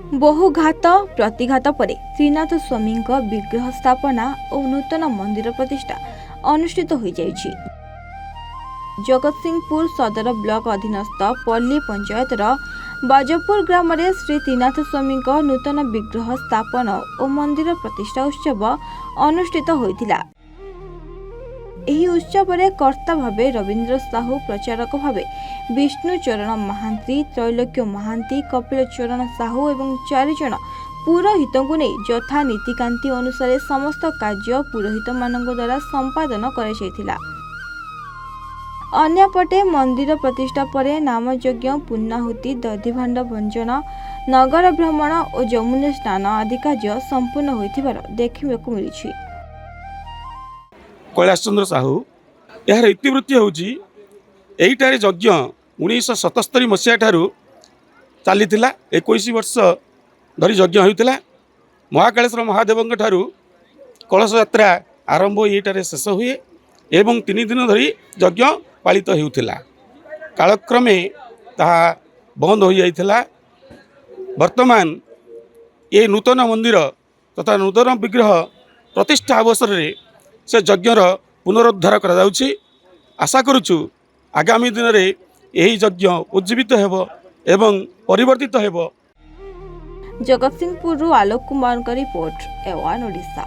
बहुघात प्रतिघात पर श्रीनाथ स्वामी विग्रह स्थापना और नूतन मंदिर प्रतिष्ठा अनुष्ठित हो जाइछि। जगतसिंहपुर सदर ब्लॉक अधीनस्थ पल्ली पंचायतर बाजपुर ग्राम में श्री त्रिनाथ स्वामी नूतन विग्रह स्थापन और मंदिर प्रतिष्ठा उत्सव अनुष्ठित होइतिला। एही उत्सव रे कर्ता भावे रवींद्र साहू, प्रचारक भावे विष्णुचरण महांती, त्रैलोक्य महांती, कपिल चरण साहू एवं 4 जन पुरोहित को नहीं यथा नीतिकांति अनुसार समस्त कार्य पुरोहित मानक द्वारा संपादन कराଯାଇथिला। अन्यपटे मंदिर प्रतिष्ठा पर नामयज्ञ, पुण्याहुति, दधिभाण्ड भंजन, नगर भ्रमण और जमुना स्नान आदि कार्य संपूर्ण होइथिबार देखिबाकू मिलिछि। कैलाश चंद्र साहू यार इतिवृत्ति होउची एइटारे यज्ञ 1977 मसीहा ठारू चलीथिला। 21 वर्ष धरी यज्ञ होइथिला। महाकालेश्वर महादेव ठारू कलश यात्रा आरंभ एइटारे शेष हुए एवं 3 दिन धरी यज्ञ पालित होउथिला। कालक्रमे ताहा बंद हो जाइथिला। वर्तमान ये नूतन मंदिर तथा नूतन विग्रह प्रतिष्ठा अवसर रे से यज्ञर पुनरुद्धार करा जाउछि। आशा करुछु आगामी दिन रे यही यज्ञ उज्जीवित हेबो एवं परिवर्तित हेबो। जगतसिंहपुर आलोक कुमार का रिपोर्ट, एवान ओडिशा।